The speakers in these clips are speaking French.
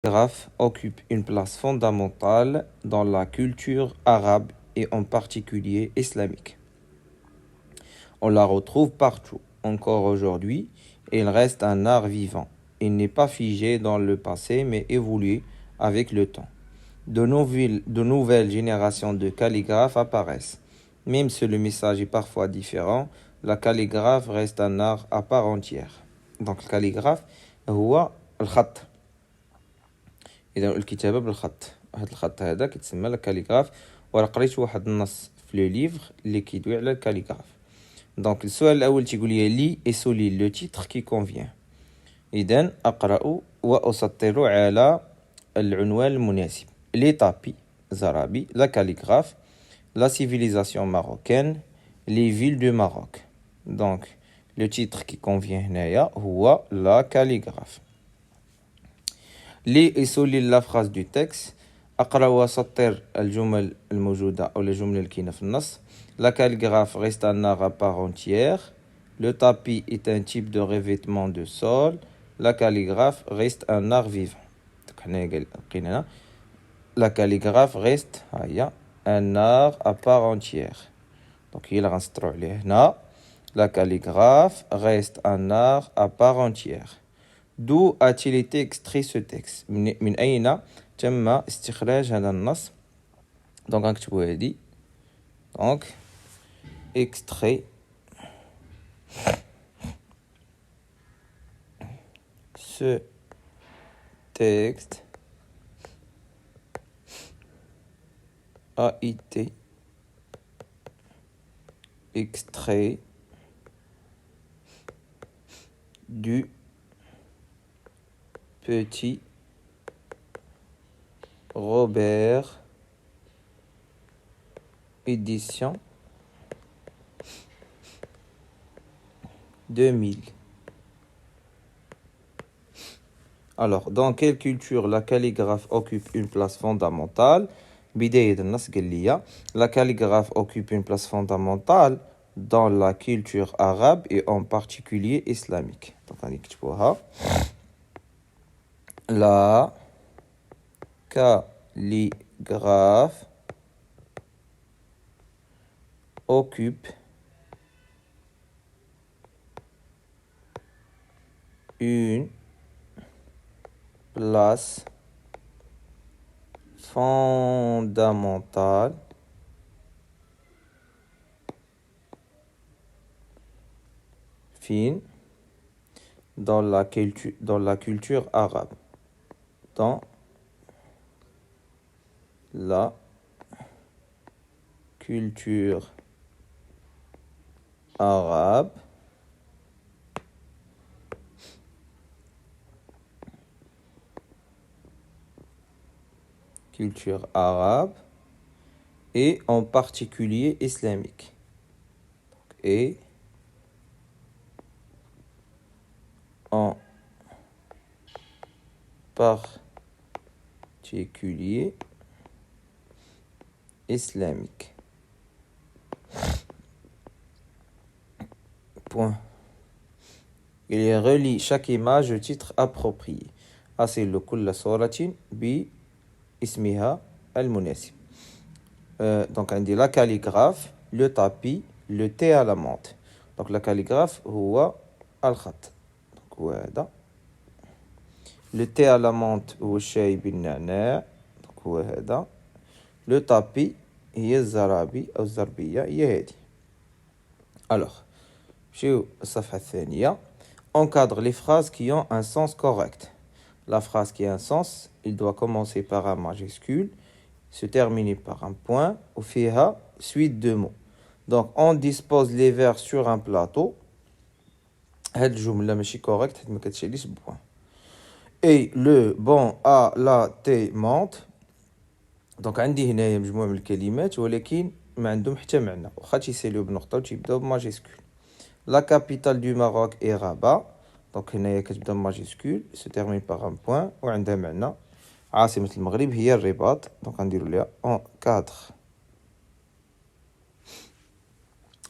Calligraphe occupe une place fondamentale dans la culture arabe et en particulier islamique. On la retrouve partout, encore aujourd'hui, et il reste un art vivant. Il n'est pas figé dans le passé, mais évolue avec le temps. De nouvelles générations de calligraphes apparaissent. Même si le message est parfois différent, la calligraphe reste un art à part entière. Donc, le calligraphe, هو الخط. إذا الكتابة بالخط هذا الخط هذا كيتسمى الكاليغراف وراه قريت واحد النص في لو ليفر اللي كيدوي على الكاليغراف دونك السؤال الاول تيقول لي لي اي سولي لو تيتر كي كونفيان اذا اقرا واسطر على العنوان المناسب لي طابي زرابي لا كاليغراف لا سيفيليزاسيون ماروكان لي فيل دو ماروك دونك لو تيتر كي كونفيان هنايا هو لا كاليغراف لي يسولي لا فراز دو تكست اقرا واسطر الجمل الموجوده او الجمله اللي كاينه في النص لا كاليغراف reste un art à part entière le tapis est un type de revêtement de sol la calligraphe reste un art vivant دونك حنا لقينا هنا la calligraphe reste هيا un art à part entière دونك هي اللي غنسطروا عليه هنا la calligraphe reste un art à part entière. D'où a-t-il été extrait ce texte من أين تم استخراج هذا النص donc غنكتبو هادي donc extrait ce texte a été extrait du petit Robert, édition 2000. Alors, dans quelle culture la calligraphe occupe une place fondamentale? La calligraphe occupe une place fondamentale dans la culture arabe et en particulier islamique. Donc, on écrit la calligraphe occupe une place fondamentale fine dans la culture arabe. Dans la culture arabe et en particulier islamique. Et en particulier islamique. Point. Il relie chaque image au titre approprié. أصل كل صورة باسمها المناسب. Donc on dit la calligraphe, le tapis, le thé à la menthe. Donc la calligraphe هو الخط. Donc هو هذا. Le thé à la menthe هو الشاي بالنعناع. Donc هو هذا. Le tapis هي الزرابي أو الزربية هي هذه. Alors نمشيو الصفحة الثانية. Encadre les phrases qui ont un sens correct. La phrase qui a un sens, il doit commencer par un majuscule, se terminer par un point, ou faire suite de mots. Donc, on dispose les vers sur un plateau. هاد الجملة ماشي correct, ما كتشاليش بوان. Et le bon à la thé menthe. Donc, عندي هنايا مجموعة من الكلمات ولكن ما عندهم حتى معنى. واخا تيساليو بنقطة وتيبداو بماجيسكول. La capitale du Maroc est Rabat. Donc هنايا كتبدا بماجيسكول se termine par un point وعندها معنى. عاصمة المغرب هي الرباط. دونك غنديرو ليها en 4.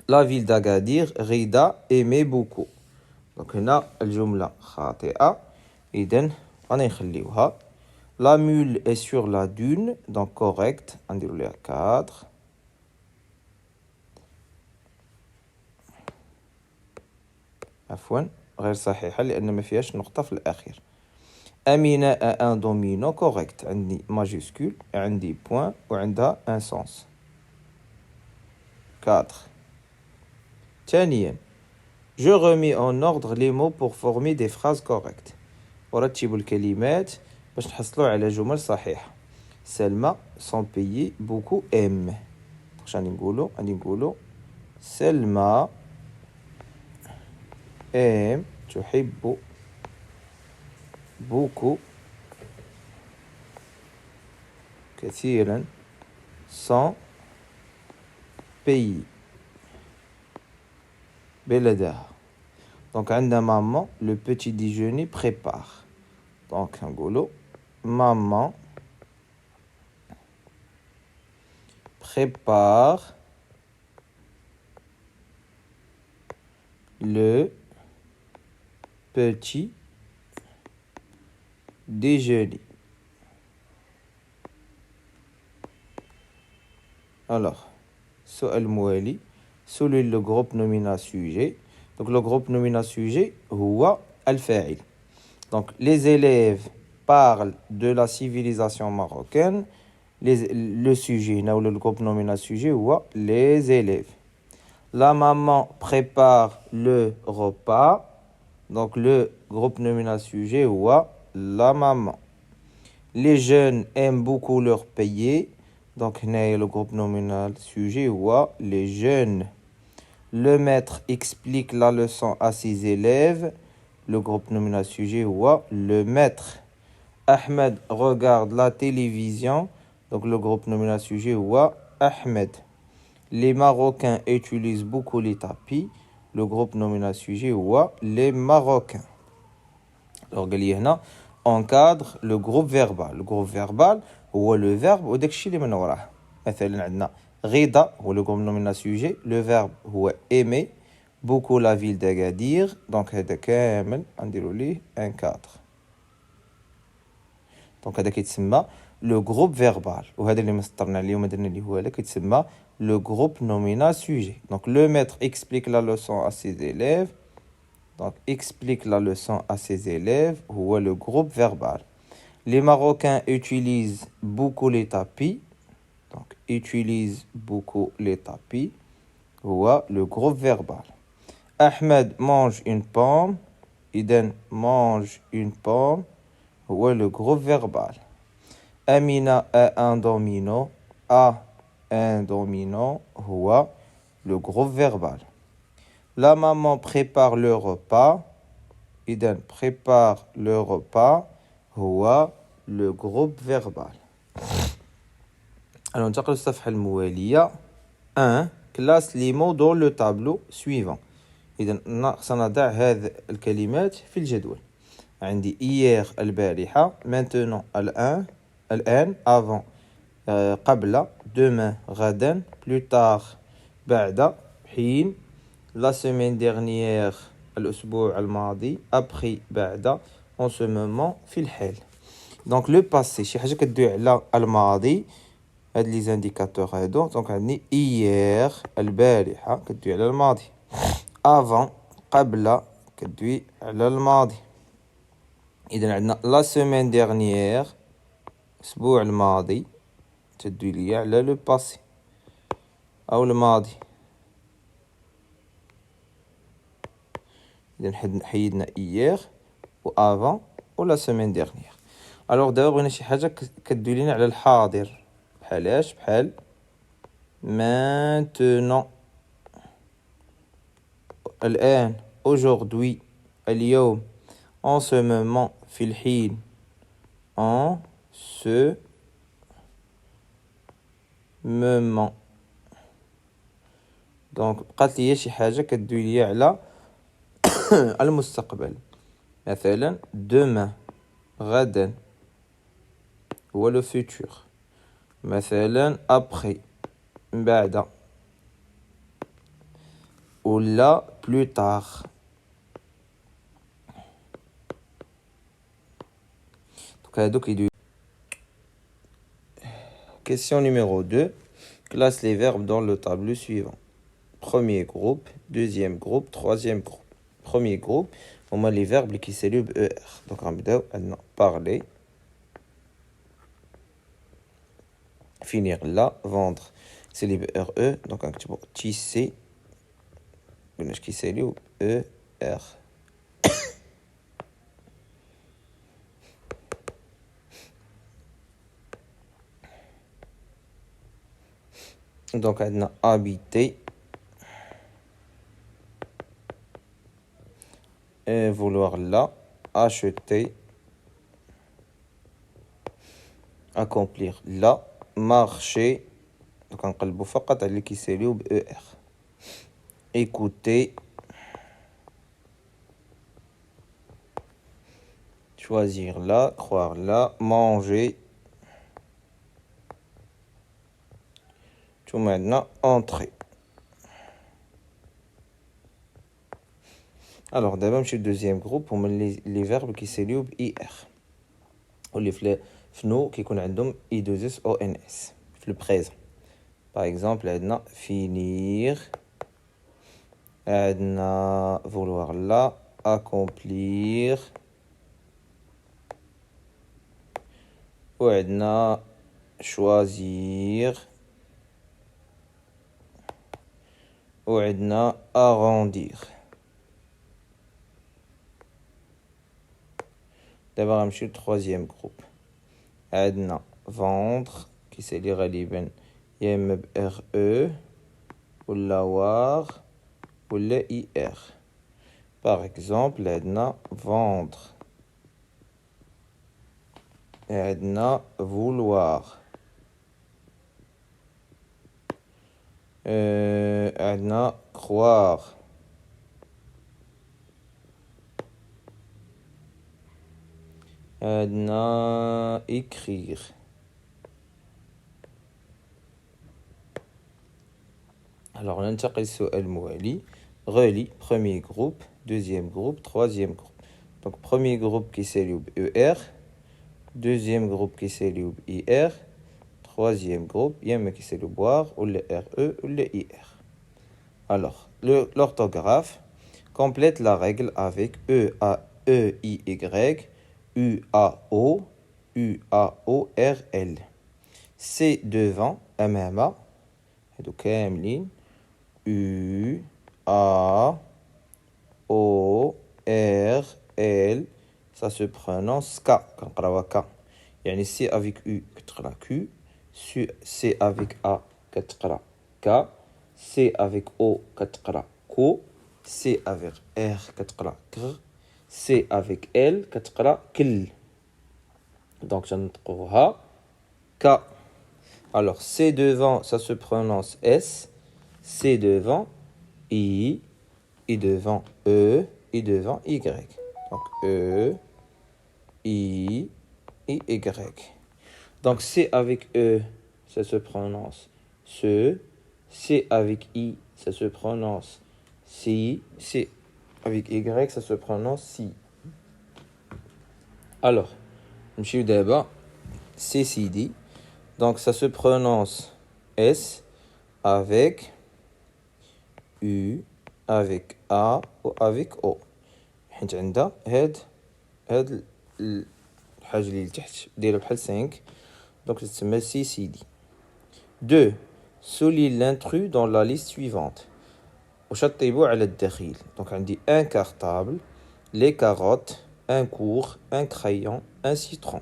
La ville d'Agadir, Rida aimait beaucoup. دونك هنا الجملة خاطئة إذن غادي نخليوها La mule est sur la dune, donc correct. On dit le 4. عفوا غير صحيحة لأن ما فيهاش نقطة في الأخير. Amina a un domino correct. عندي majuscule, عندي point وعندها un sens. 4. ثانيا je remets en ordre les mots pour former des phrases correctes. ورتب الكلمات باش نحصلوا على جمل صحيحة. سلمى sans payer beaucoup aime. واش غادي نقولوا سلمى aime تحب beaucoup كثيرا sans payer بلدها. Donc عندنا maman le petit déjeuner prépare. Donc نقولوا maman prépare le petit déjeuner. Alors, السؤال الموالي celui le groupe nominal sujet. Donc le groupe nominal sujet هو الفاعل. Donc les élèves parlent de la civilisation marocaine. Le sujet, le groupe nominal sujet هو les élèves. La maman prépare le repas. Donc le groupe nominal sujet هو la maman. Les jeunes aiment beaucoup leur pays. Donc le groupe nominal sujet هو les jeunes. Le maître explique la leçon à ses élèves. Le groupe nominal sujet هو le maître. Ahmed regarde la télévision. Donc le groupe nominal sujet هو Ahmed. Les Marocains utilisent beaucoup les tapis. Le groupe nominal sujet هو les Marocains. Alors قال لي هنا encadre le groupe verbal. Le groupe verbal هو le verbe وداك الشيء اللي من وراه. مثلا عندنا غيدا هو le groupe nominal sujet. Le verbe هو aimer. Beaucoup la ville d'Agadir. Donc هذا كامل نديرو ليه un cadre. Donc هذا كيتسمى le groupe verbal. وهذا اللي مسطرنا اليوم درنا ليه هو هذا كيتسمى le groupe nominal sujet. Donc le maître explique la leçon à ses élèves. Donc explique la leçon à ses élèves هو le groupe verbal. Les Marocains utilisent beaucoup les tapis. Donc utilisent beaucoup les tapis هو le groupe verbal. Ahmed mange une pomme. Iden mange une pomme هو le groupe verbal. Amina a un domino. A un domino هو le groupe verbal. La maman prépare le repas. Iden prépare le repas هو le groupe verbal. Alors ننتقل للصفحة الموالية. 1. Classe les mots dans le tableau suivant. إذن سنضع هذه الكلمات في الجدول. عندي hier البارحة. Maintenant الآن avant قبل demain غدا plus tard بعد حين la semaine dernière الأسبوع الماضي après بعد en ce moment في الحال. Donc le passé شي حاجة كتدوي على الماضي. هاد لي زانديكاتور هادو دونك عندي hier البارحة كتدوي على الماضي. avant قبل كتدوي على الماضي. إذن عندنا la semaine dernière الأسبوع الماضي تدوي لي على لو باسي أو الماضي. إذن حيدنا hier و avant و la semaine dernière. ألوغ دابا بغينا شي حاجة كتدوي لينا على الحاضر. بحالاش بحال maintenant الآن aujourd'hui اليوم en ce moment في الحين en ce moment. دونك بقات لي شي حاجة كتدوي لي على المستقبل. مثلا demain غدا هو le futur. مثلا après بعد ولا plus tard. دوك هادو كيدوي Question numéro 2. Classe les verbes dans le tableau suivant. Premier groupe, deuxième groupe, troisième groupe. Premier groupe, on a les verbes qui s'élèvent ER. Donc, on va parler, finir là, vendre, c'est les RE. Donc, on va tisser, qui s'élève ER. Donc, on a habiter, vouloir là, acheter, accomplir là, marcher. Donc, on va فقط على qui s'élève ER. Écouter, choisir là, croire là, manger. Tout maintenant, entrer. Alors, d'abord, chez le deuxième groupe, on met les verbes qui s'élèvent IR. Ou les FNO qui ont I2S ONS. Le présent. Par exemple, on finir, on vouloir là, accomplir, ou on choisir, ou on arrondir. D'abord, on le troisième groupe. On vendre, qui c'est lire à l'ibn, yem RE, ou la war, ou le IR. Par exemple, on vendre. On vouloir. On croire. On écrire. Alors, on a السؤال الموالي. Relie, premier groupe, deuxième groupe, troisième groupe. Donc, premier groupe qui s'élève ER, deuxième groupe qui s'élève IR, troisième groupe, yem qui s'élève boire, ou le RE, ou le IR. Alors, l'orthographe complète la règle avec E-A-E-I-Y, U-A-O, U-A-O-R-L. C devant, أمام, هادو كاملين, U, A, O, R, L, ça se prononce K, كنقراوها K. يعني C avec U كتقرا Q, C avec A كتقرا K, C avec O كتقرا Q, C avec R كتقرا K, C avec L كتقرا كل. Donc j'نطقوها K. Alors C devant, ça se prononce S, C devant I devant E, I devant Y. Donc E, I, Y. Donc C avec E, ça se prononce SE. C avec I, ça se prononce SI. C avec Y, ça se prononce SI. Alors, monsieur d'abord, CCD. Donc ça se prononce S avec U, avec A ou avec O. حيت عندها هاد الحاجة اللي لتحت دايرة بحال 5. Donc تسمى CCD. 2. Souligne l'intrus dans la liste suivante. وشطبوا على الدخيل. Donc عندي un cartable, les carottes, un cours, un crayon, un citron.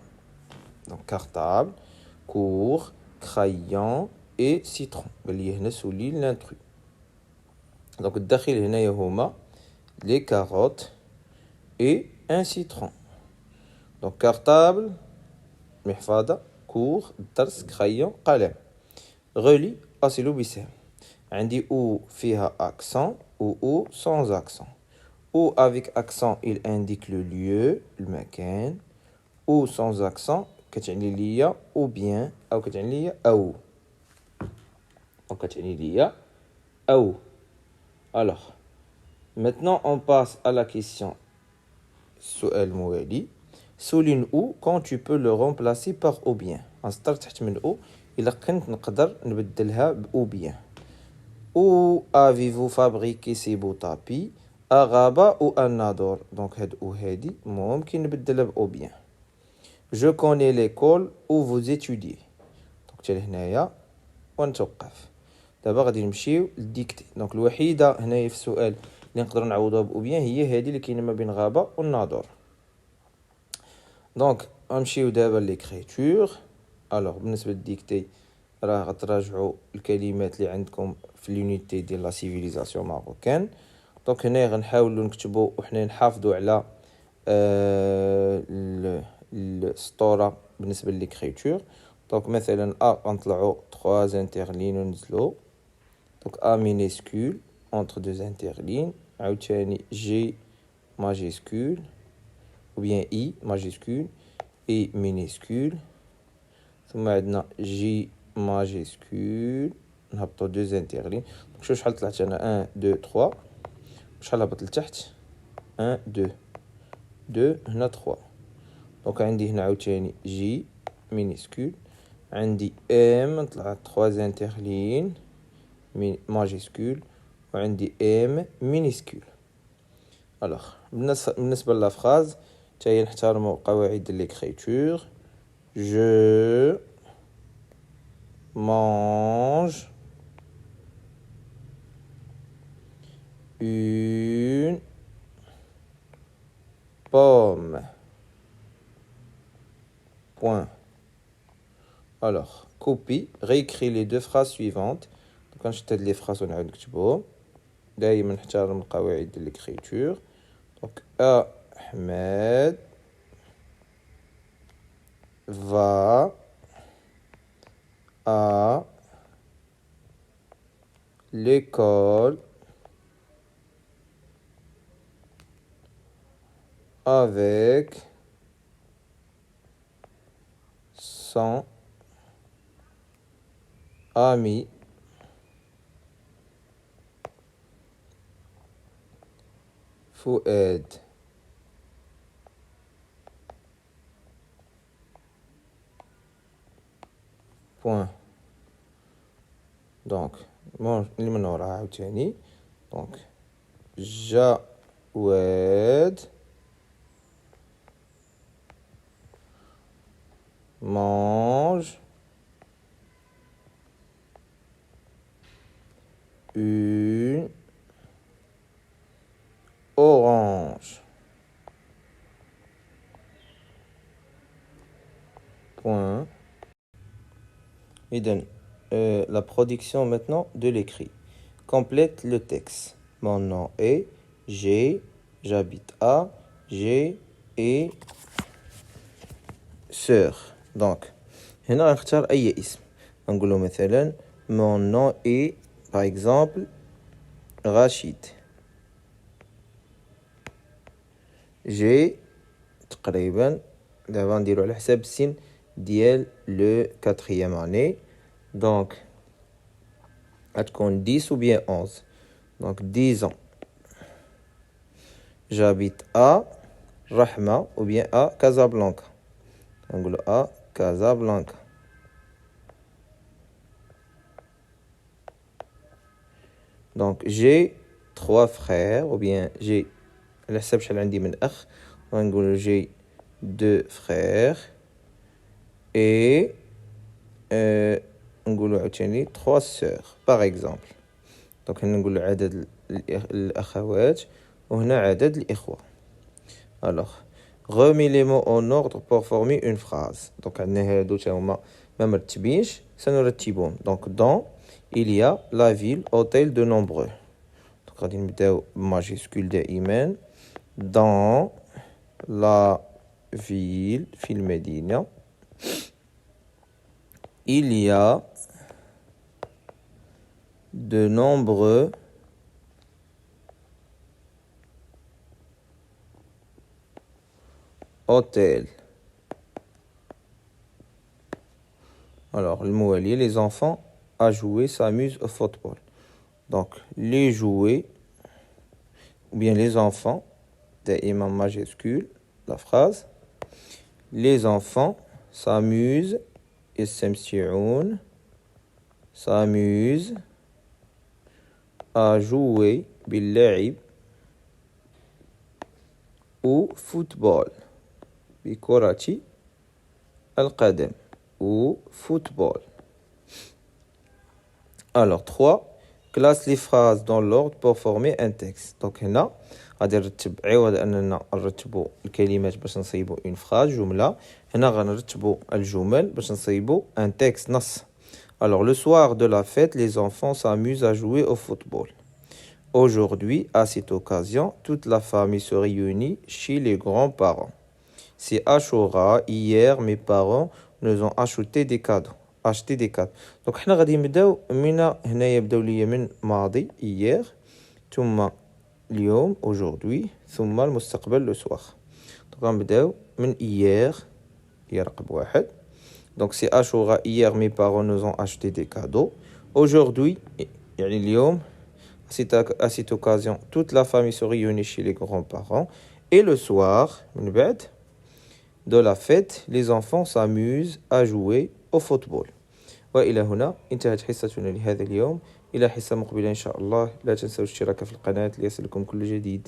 Donc cartable, cours, crayon et citron. اللي هنا souligne l'intrus. Donc الداخل هنايا هما les carottes et un citron. Donc cartable, محفظة, cours, درس, crayon, قلم. Relie أصل بسهم. عندي ou فيها accent ou sans accent. Ou avec accent il indique le lieu, المكان. Ou sans accent كتعني ليا ou bien أو كتعني ليا أو. أو كتعني ليا أو. Alors, maintenant on passe à la question سؤال موالي. Souligne ou quand tu peux le remplacer par ou bien. غنسطر تحت من ou إلا كنت نقدر نبدلها بأو بيان. Où avez-vous fabriqué ces beaux tapis? À Rabat ou à Nador. Donc هاد ou هادي ممكن نبدلها بأو بيان. Je connais l'école où vous étudiez. دونك حتى لهنايا ونتوقف. دابا غادي نمشيو للديكتي. دونك الوحيده هنايا في السؤال اللي نقدروا نعوضوها بأو بيان هي هادي اللي كاينه ما بين غابه والناظور. دونك غنمشيو دابا ليكريتور. الوغ بالنسبه للديكتي راه غتراجعوا الكلمات اللي عندكم في لونيتي ديال لا سيفيليزاسيون ماروكان. دونك هنا غنحاولوا نكتبوا وحنا نحافظوا على السطوره بالنسبه لليكريتور. دونك مثلا غنطلعوا 3 انترلين وننزلوا. دونك A minuscule entre 2 interlignes. عاوتاني G majuscule ou bien I majuscule et minuscule. ثم عندنا J majuscule نهبطوا 2 interlignes. دونك شوف شحال طلعت انا 1 2 3. شحال هبط لتحت 1 2 2 هنا 3. دونك عندي هنا عاوتاني J minuscule. عندي M طلعت 3 interlignes majuscule وعندي M minuscule. الوغ بالنسبه لا فراز حتى هي نحترموا قواعد ليكريتور. Je mange une pomme. Point. Alors, copie, réécris les 2 phrases suivantes. Donc, غنشد les phrases ونعاود نكتبهم. دايما نحترم القواعد ديال ليكريتور. Donc, Ahmed va à l'école avec son ami Fouad. Point. Donc, اللي من وراها عاوتاني. Donc, Jawad mange une orange. Point. Eden, la production maintenant de l'écrit. Complète le texte. Mon nom est, j'ai, j'habite à, j'ai et sœur. Donc, هنا غنختار أي اسم. نقولوا مثلا mon nom est par exemple Rachid. J'ai تقريبا دابا نديرو على حساب السن ديال لو 4e année. Donc غتكون 10 ou bien 11. Donc 10 ans. J'habite à Rahma ou bien à Casablanca. نقولو à Casablanca. Donc j'ai 3 frères ou bien j'ai على حساب شحال عندي من اخ. غنقولو j'ai 2 frères et نقولو عاوتاني 3 sœurs par exemple. دونك هنا نقولو عدد الاخوات وهنا عدد الاخوه. Alors remets les mots en ordre pour former une phrase. Donc عندنا هادو تا هما ما مرتبينش سنرتبهم. Donc dans il y a la ville hôtel de nombreux. Donc غادي نبداو بماجيسكول دائما. Dans la ville في المدينة il y a de nombreux hôtels. Alors, le mot allié, les enfants à jouer s'amusent au football. Donc, les jouets, ou bien les enfants, دائما majuscule, la phrase. Les enfants s'amusent يستمتعون s'amuse à jouer باللعب au football بكرة القدم ou football. Alors 3 classe les phrases dans l'ordre pour former un texte. Donc هنا غادي نرتب عوض اننا نرتبوا الكلمات باش نصيبوا une phrase جملة هنا غنرتبوا الجمل باش نصيبوا un texte نص. Alors le soir de la fête les enfants s'amusent à jouer au football. Aujourd'hui à cette occasion toute la famille se réunit chez les grands-parents. C'est Ashura hier mes parents nous ont acheté des cadeaux. Donc حنا غادي نبداو من هنايا بداو ليا من ماضي hier ثم اليوم aujourd'hui ثم المستقبل le soir. Donc غنبداو من hier هي رقم 1. Donc c'est Ashura hier mes parents nous ont acheté des cadeaux. Aujourd'hui يعني اليوم à cette occasion toute la famille se réunit chez les grands-parents et le soir من بعد de la fête les enfants s'amusent à jouer au football. وإلى هنا انتهت حصتنا لهذا اليوم. إلى حصة مقبلة إن شاء الله. لا تنسوا الاشتراك في القناة ليصلكم كل جديد.